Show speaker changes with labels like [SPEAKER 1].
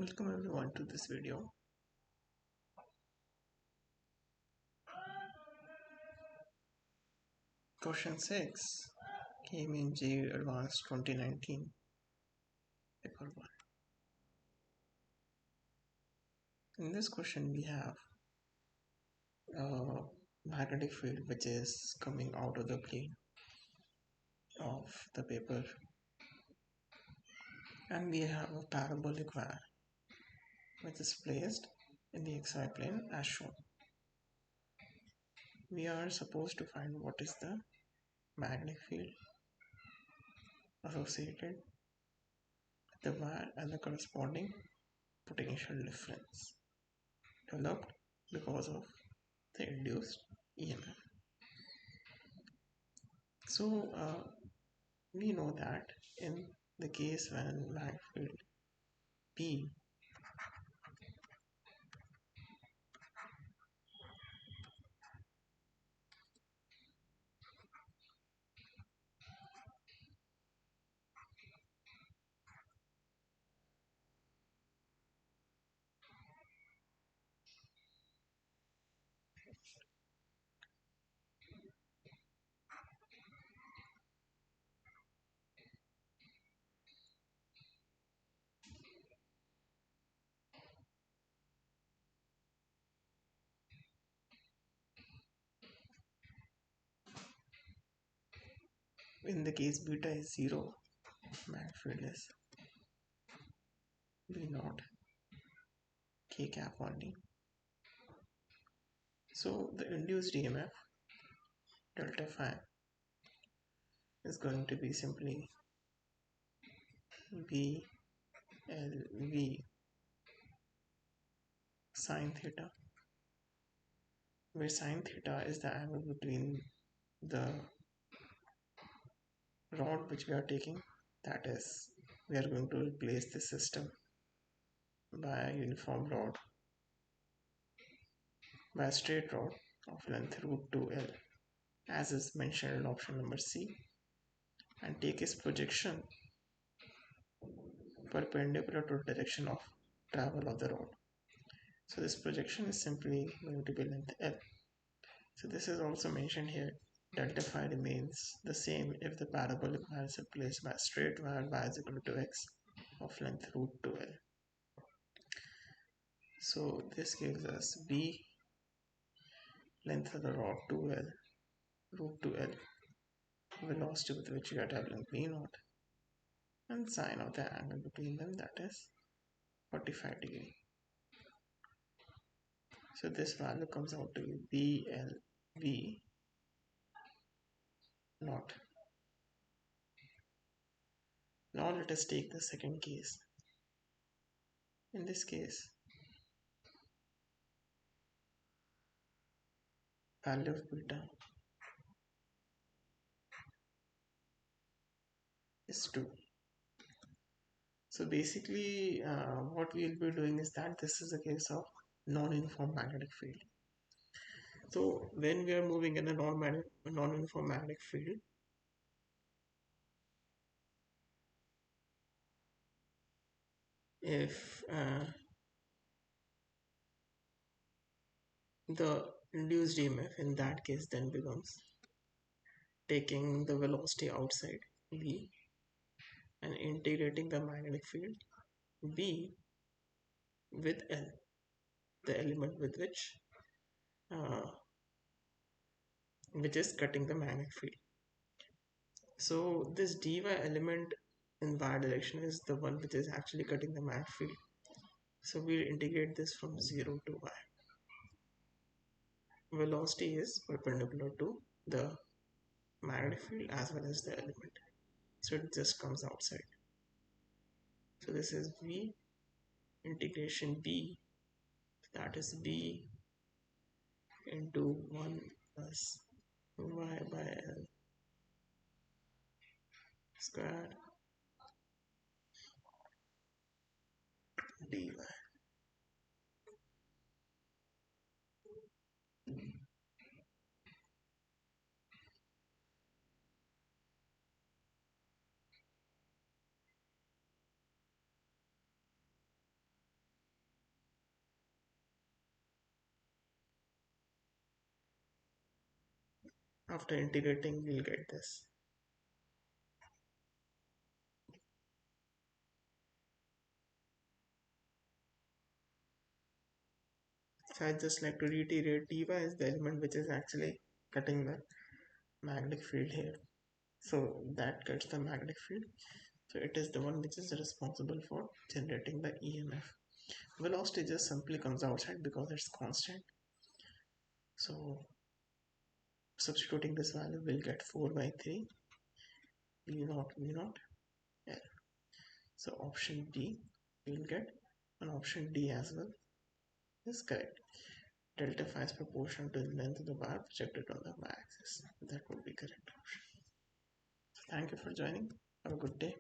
[SPEAKER 1] Welcome everyone to this video. Question 6 came in JEE Advanced 2019, paper 1. In this question we have a magnetic field which is coming out of the plane of the paper, and we have a parabolic wire which is placed in the xy plane as shown. We are supposed to find what is the magnetic field associated with the wire and the corresponding potential difference developed because of the induced EMF. So we know that in the case when magnetic field P in the case beta is 0, magnetic field is B naught K cap only. So the induced EMF delta phi is going to be simply B L V sine theta, where sine theta is the angle between the rod which we are taking, that is, we are going to replace the system by a uniform rod, by a straight rod of length root 2L, as is mentioned in option number C, and take its projection perpendicular to the direction of travel of the rod. So this projection is simply going to be length L. So this is also mentioned here. Delta phi remains the same if the parabolic wire is replaced by a straight wire y is equal to x of length root 2L. So this gives us B, length of the rod 2L, root 2L, velocity with which we are traveling V naught, and sine of the angle between them, that is 45 degree. So this value comes out to be BLV naught. Now let us take the second case. In this case, value of beta is 2. So basically what we will be doing is that this is a case of non-uniform magnetic field. So when we are moving in a non-uniform magnetic field, if the induced EMF in that case then becomes taking the velocity outside V and integrating the magnetic field B with L, the element with which is cutting the magnetic field. So this dy element in y direction is the one which is actually cutting the magnetic field. So we'll integrate this from 0 to y. Velocity is perpendicular to the magnetic field as well as the element, so it just comes outside. So this is V integration B, that is B into 1 plus y by L squared dy. After integrating, we'll get this. So I just like to reiterate, Dy is the element which is actually cutting the magnetic field here. So that cuts the magnetic field. So it is the one which is responsible for generating the EMF. Velocity just simply comes outside because it's constant. So substituting this value, we'll get 4 by 3 V naught V naught L. So option D we'll get, and option D as well is correct. Delta phi is proportional to the length of the bar projected on the y-axis. That would be correct option. So thank you for joining. Have a good day.